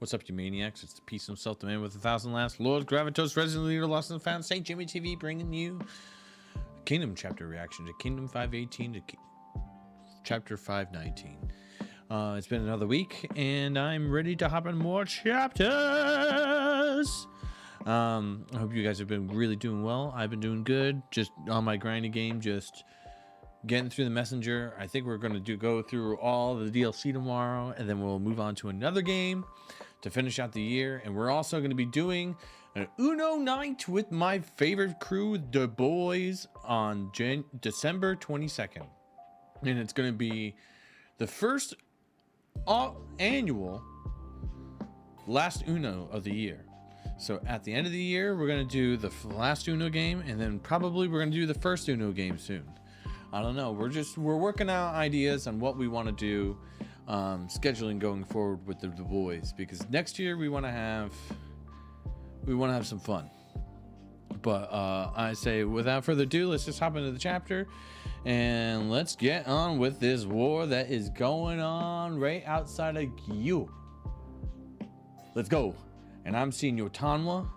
What's up, you maniacs? It's the peace himself, the man with 1,000 laughs, Lord Gravitos, Resident Leader, Lost and Found, St. Jimmy TV, bringing you Kingdom chapter reaction to Kingdom 518 to chapter 519. It's been another week, and I'm ready to hop in more chapters. I hope you guys have been really doing well. I've been doing good, just on my grindy game, just getting through the messenger. I think we're going to go through all the DLC tomorrow, and then we'll move on to another game to finish out the year. And we're also going to be doing an Uno night with my favorite crew, the boys, on December 22nd. And it's going to be the first annual last Uno of the year. So at the end of the year, we're going to do the last Uno game, and then probably we're going to do the first Uno game soon. I don't know. We're working out ideas on what we want to do, scheduling going forward with the boys, because next year we want to have some fun. But I say, without further ado, let's just hop into the chapter and let's get on with this war that is going on right outside of you. Let's go. And I'm seeing Yotanwa.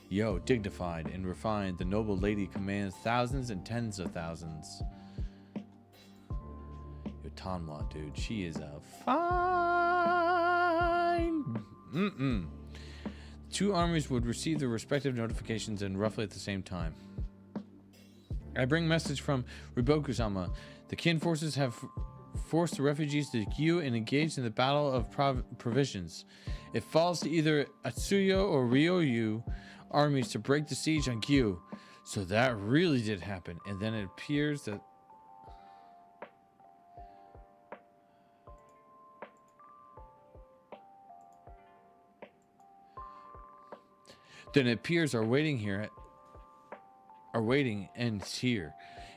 Yo, dignified and refined, the noble lady commands thousands and tens of thousands. Yotanwa, dude, she is a fine. Two armies would receive their respective notifications in roughly at the same time. I bring message from Riboku-sama. The kin forces have forced the refugees to Gyu and engaged in the battle of provisions. It falls to either Atsuyo or Ryoyu armies to break the siege on Gyu. So that really did happen. And then it appears that our waiting ends here,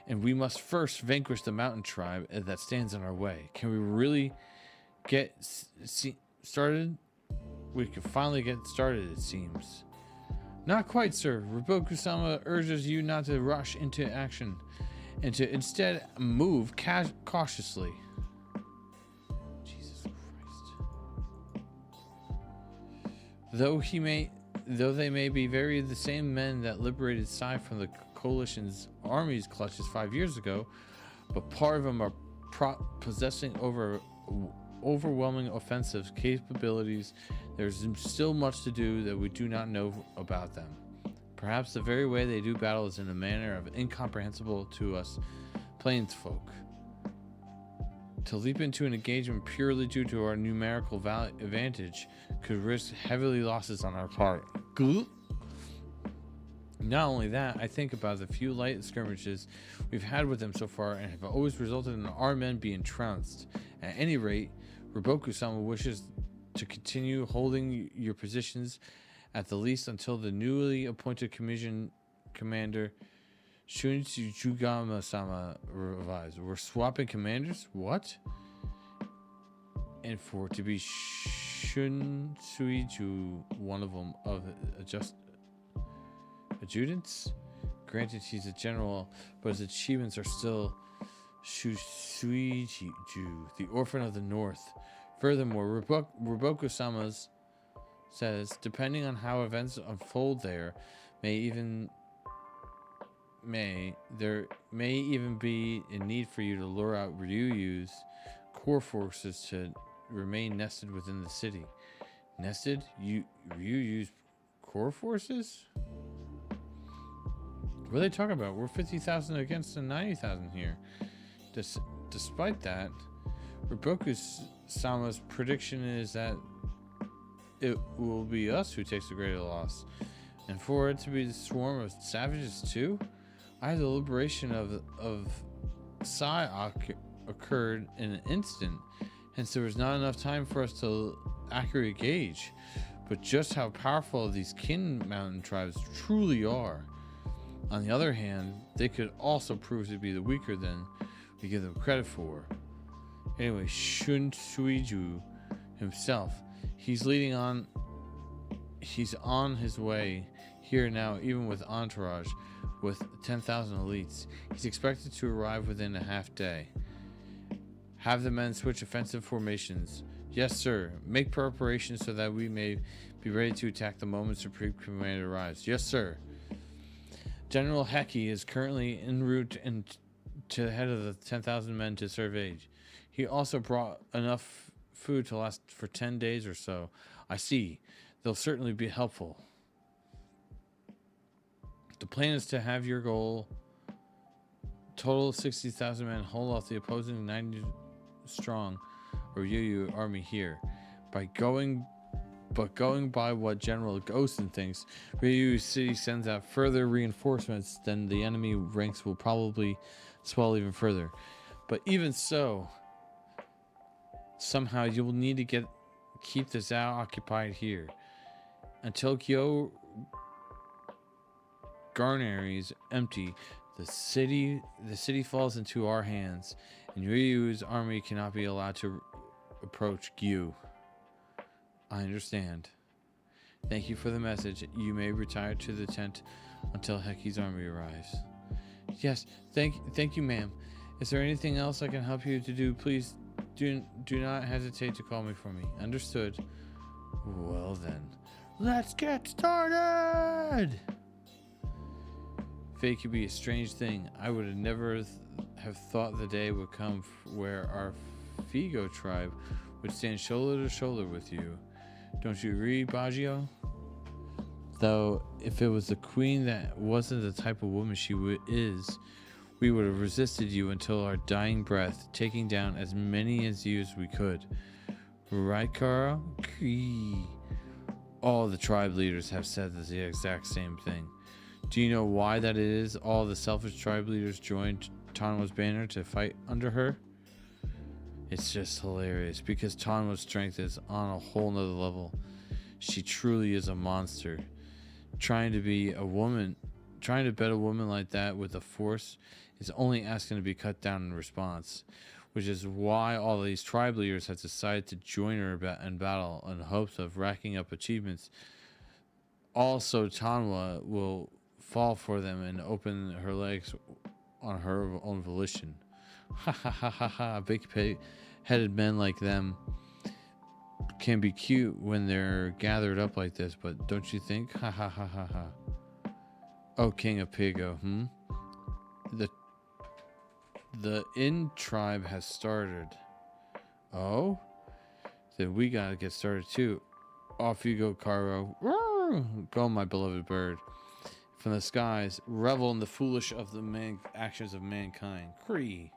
and we must first vanquish the mountain tribe that stands in our way. Can we really get started? We can finally get started, it seems. Not quite, sir. Riboku-sama urges you not to rush into action and to instead move cautiously. Jesus Christ. Though they may be the same men that liberated Sai from the coalition's army's clutches 5 years ago, but part of them are possessing overwhelming offensive capabilities. There's still much to do that we do not know about them. Perhaps the very way they do battle is in a manner of incomprehensible to us plainsfolk. To leap into an engagement purely due to our numerical advantage could risk heavy losses on our part. Not only that, I think about the few light skirmishes we've had with them so far and have always resulted in our men being trounced. At any rate, Riboku-sama wishes to continue holding your positions at the least until the newly appointed commission commander Shunjugama-sama revives. We're swapping commanders? What? And for to be Shunsuiju, one of them of adjutants? Granted, he's a general, but his achievements are still Shusuiju, the orphan of the north. Furthermore, Riboku-sama says, depending on how events unfold there may even be a need for you to lure out Ryu's core forces to remain nested within the city. Nested? Ryu's core forces? What are they talking about? We're 50,000 against the 90,000 here. Despite that, Riboku-sama's prediction is that it will be us who takes the greater loss. And for it to be the swarm of savages too? The liberation of Sai occurred in an instant, hence there was not enough time for us to accurately gauge. But just how powerful these kin mountain tribes truly are. On the other hand, they could also prove to be the weaker than we give them credit for. Anyway, Shunsuiju himself, he's on his way here now, even with entourage, with 10,000 elites. He's expected to arrive within a half day. Have the men switch offensive formations. Yes, sir. Make preparations so that we may be ready to attack the moment Supreme Commander arrives. Yes, sir. General Heki is currently en route to the head of the 10,000 men to serve age. He also brought enough food to last for 10 days or so. I see. They'll certainly be helpful. The plan is to have your goal total of 60,000 men hold off the opposing 90 strong or Yu army here. Going by what General Ghosten thinks, Ryu City sends out further reinforcements, then the enemy ranks will probably swell even further. But even so, somehow you will need to keep the Zhao occupied here. Until Kyo Garneri is empty, the city falls into our hands, and Ryu's army cannot be allowed to approach Gyu. I understand. Thank you for the message. You may retire to the tent until Heki's army arrives. Yes, thank you, ma'am. Is there anything else I can help you to do? Please do not hesitate to call me for me. Understood. Well then, let's get started! Fate could be a strange thing. I would have never have thought the day would come where our Figo tribe would stand shoulder to shoulder with you. Don't you agree, Baggio? Though, if it was the queen that wasn't the type of woman she is, we would have resisted you until our dying breath, taking down as many as you as we could. Right, Carl? All the tribe leaders have said the exact same thing. Do you know why that it is all the selfish tribe leaders joined Tanwa's banner to fight under her? It's just hilarious because Tanwa's strength is on a whole nother level. She truly is a monster. Trying to bet a woman like that with a force is only asking to be cut down in response, which is why all these tribe leaders have decided to join her in battle in hopes of racking up achievements. Also, Tanwa will fall for them and open her legs on her own volition. Ha ha ha ha ha. Big-headed men like them can be cute when they're gathered up like this, but don't you think? Ha ha ha ha ha. Oh, King of Pigo, The In tribe has started. Oh? Then we gotta get started too. Off you go, Caro. Go, my beloved bird. From the skies, revel in the foolish of the actions of mankind. Cree.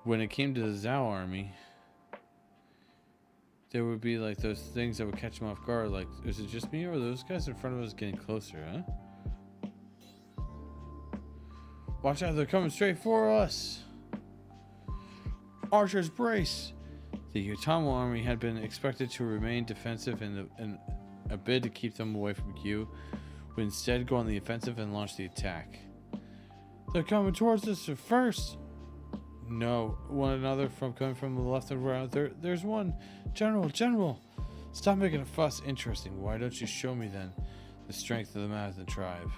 When it came to the Zhao army, there would be like those things that would catch them off guard. Like, is it just me or are those guys in front of us getting closer, huh? Watch out, they're coming straight for us. Archers brace. The Utama army had been expected to remain defensive in a bid to keep them away from Q, would instead go on the offensive and launch the attack. They're coming towards us first. No, one another coming from the left and right. There's one. General. Stop making a fuss. Interesting. Why don't you show me then the strength of the Mazda tribe?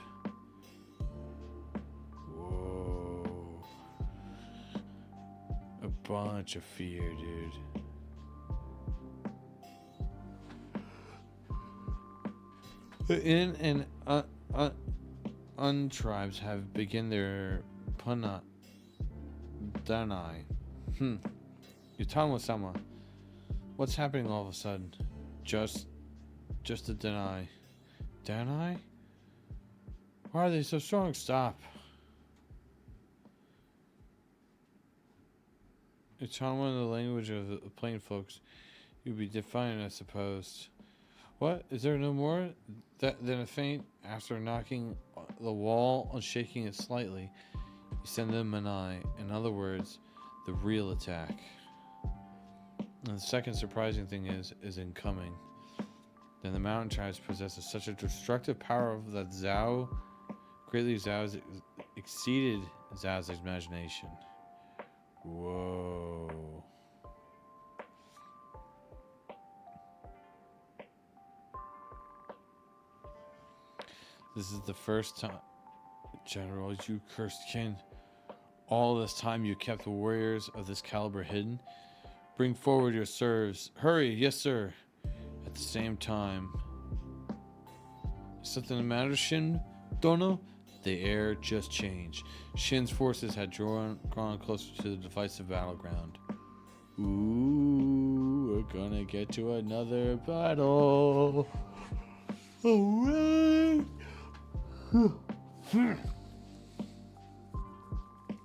Whoa. A bunch of fear, dude. The In and Un tribes have begun their Puna Danai. Utama-sama. What's happening all of a sudden? Just a Danai. Danai? Why are they so strong? Stop. Utama in the language of the plain folks. You'd be defiant, I suppose. What? Is there no more than a feint? After knocking the wall and shaking it slightly, you send them an eye. In other words, the real attack. And the second surprising thing is incoming. Then the mountain tribes possess such a destructive power that greatly exceeded Zhao's imagination. Whoa. This is the first time, General, you cursed kin. All this time you kept the warriors of this caliber hidden. Bring forward your serfs. Hurry, yes sir. At the same time. Is something the matter, Shin Dono? The air just changed. Shin's forces had drawn closer to the divisive battleground. Ooh, we're gonna get to another battle. Alright.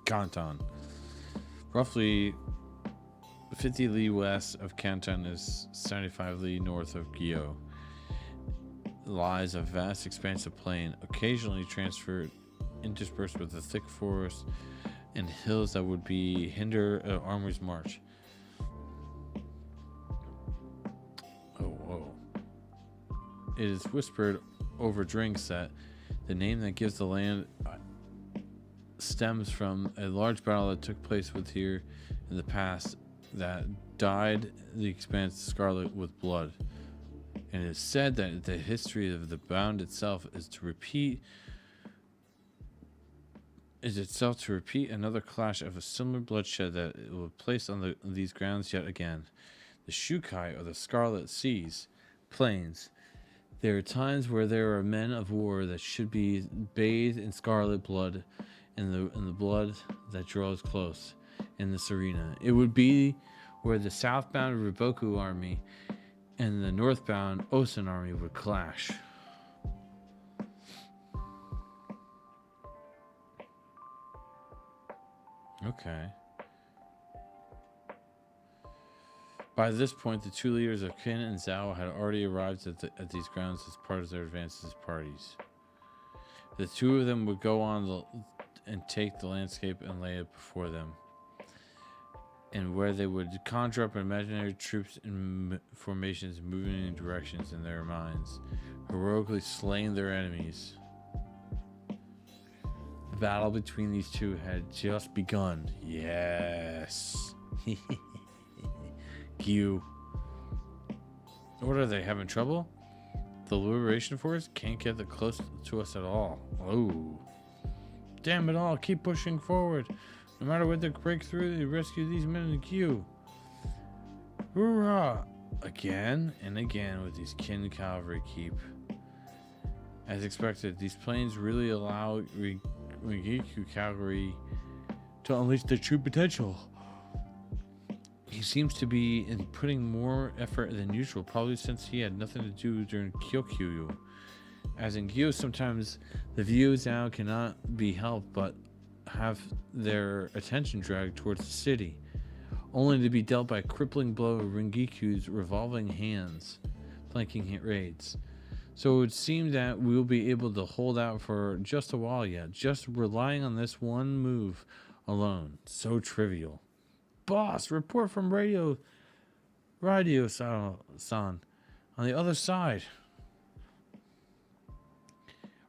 Canton. Roughly 50 li west of Canton is 75 li north of Gyo. Lies a vast expanse of plain, occasionally transferred interspersed with a thick forest and hills that would hinder an army's march. It is whispered over drinks that the name that gives the land stems from a large battle that took place with here in the past that dyed the expanse scarlet with blood. And it is said that the history of the bound itself is to repeat another clash of a similar bloodshed that it will place on these grounds yet again. The Shukai, or the Scarlet Seas, plains. There are times where there are men of war that should be bathed in scarlet blood, in the blood that draws close in this arena. It would be where the southbound Riboku army and the northbound Osen army would clash. Okay. By this point, the two leaders of Qin and Zhao had already arrived at these grounds as part of their advances parties. The two of them would go on and take the landscape and lay it before them, and where they would conjure up imaginary troops in formations moving in directions in their minds, heroically slaying their enemies. The battle between these two had just begun. Yes. Gyu. What are they, having trouble? The Liberation Force can't get that close to us at all. Oh. Damn it all, keep pushing forward. No matter what they break through, they rescue these men in the queue. Hoorah! Again and again with these Qin cavalry keep. As expected, these planes really allow Rengiku cavalry to unleash their true potential. He seems to be putting more effort than usual, probably since he had nothing to do during Kyokyu. As in Gyo, sometimes the views now cannot be helped but have their attention dragged towards the city, only to be dealt by a crippling blow of Rengiku's revolving hands, flanking raids. So it would seem that we'll be able to hold out for just a while yet, just relying on this one move alone. So trivial. Boss, report from Radio San on the other side.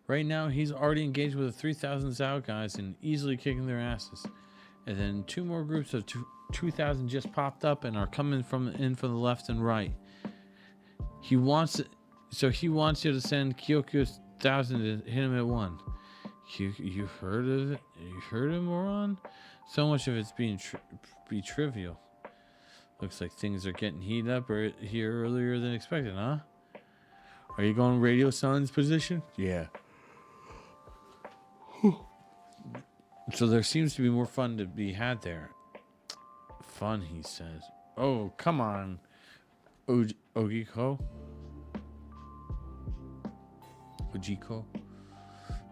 Right now, he's already engaged with the 3,000 Zhao guys and easily kicking their asses. And then two more groups of 2,000 just popped up and are coming from the left and right. He wants you to send Kyoku's 1,000 to hit him at one. You heard of it? You heard it, moron? So much of it's be trivial. Looks like things are getting heated up here earlier than expected, huh? Are you going Radio Sun's position? Yeah. So there seems to be more fun to be had there. Fun, he says. Oh, come on, Ojiko.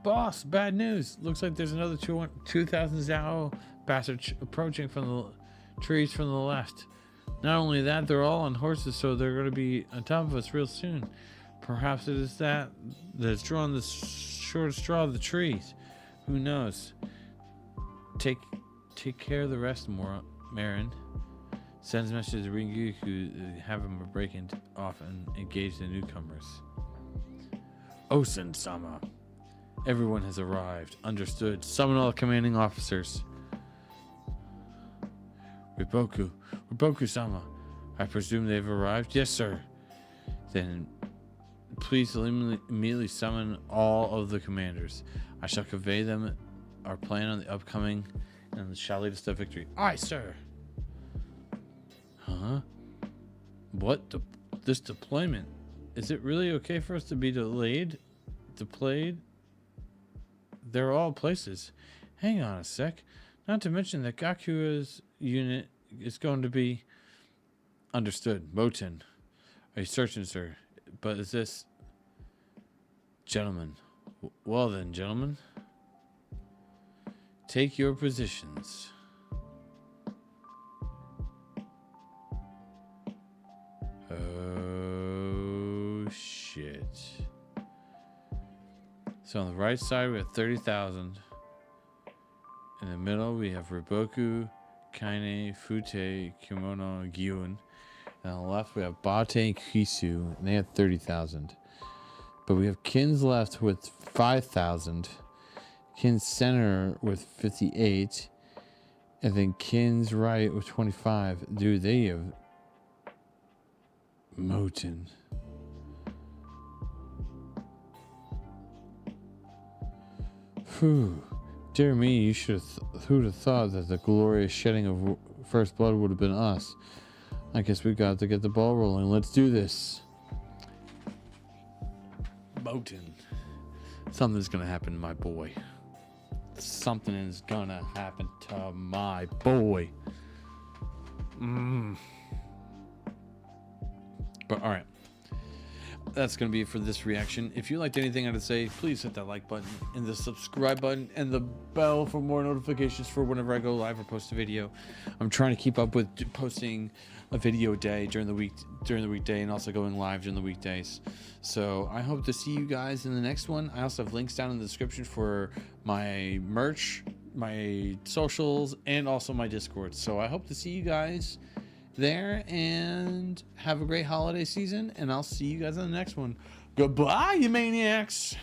Boss, bad news. Looks like there's another 2,000 Zhao bastards approaching from the trees from the left. Not only that, they're all on horses, so they're going to be on top of us real soon. Perhaps it is that's drawn the short straw of the trees. Who knows? Take care of the rest, Marin. Sends message to Ringu to have him break off and engage the newcomers. Osen-sama. Everyone has arrived. Understood. Summon all commanding officers. Riboku-sama. I presume they've arrived? Yes, sir. Then please immediately summon all of the commanders. I shall convey them our plan on the upcoming and shall lead us to victory. Aye, sir. Huh? What? This deployment? Is it really okay for us to be delayed? Deployed? They're all places. Hang on a sec. Not to mention that Gakua's unit is going to be... Understood. Moten. Are you searching, sir? But is this... Gentlemen. Well then, gentlemen. Take your positions. Oh, shit. So on the right side, we have 30,000. In the middle, we have Riboku, Kaine, Fute, Kimono, Gyun. And on the left, we have Bate and Kisu, and they have 30,000. But we have Kin's left with 5,000. Kin's center with 58. And then Kin's right with 25. Dude, they have... Moten. Whew. Dear me, you should have... who'd have thought that the glorious shedding of first blood would have been us? I guess we got to get the ball rolling. Let's do this. Moten. Something's gonna happen to my boy. Something is gonna happen to my boy. But alright. That's gonna be it for this reaction. If you liked anything I had to say, please hit that like button and the subscribe button and the bell for more notifications for whenever I go live or post a video. I'm trying to keep up with posting a video a day during the weekday, and also going live during the weekdays. So I hope to see you guys in the next one. I also have links down in the description for my merch, my socials, and also my Discord. So I hope to see you guys there, and have a great holiday season, and I'll see you guys in the next one. Goodbye, you maniacs.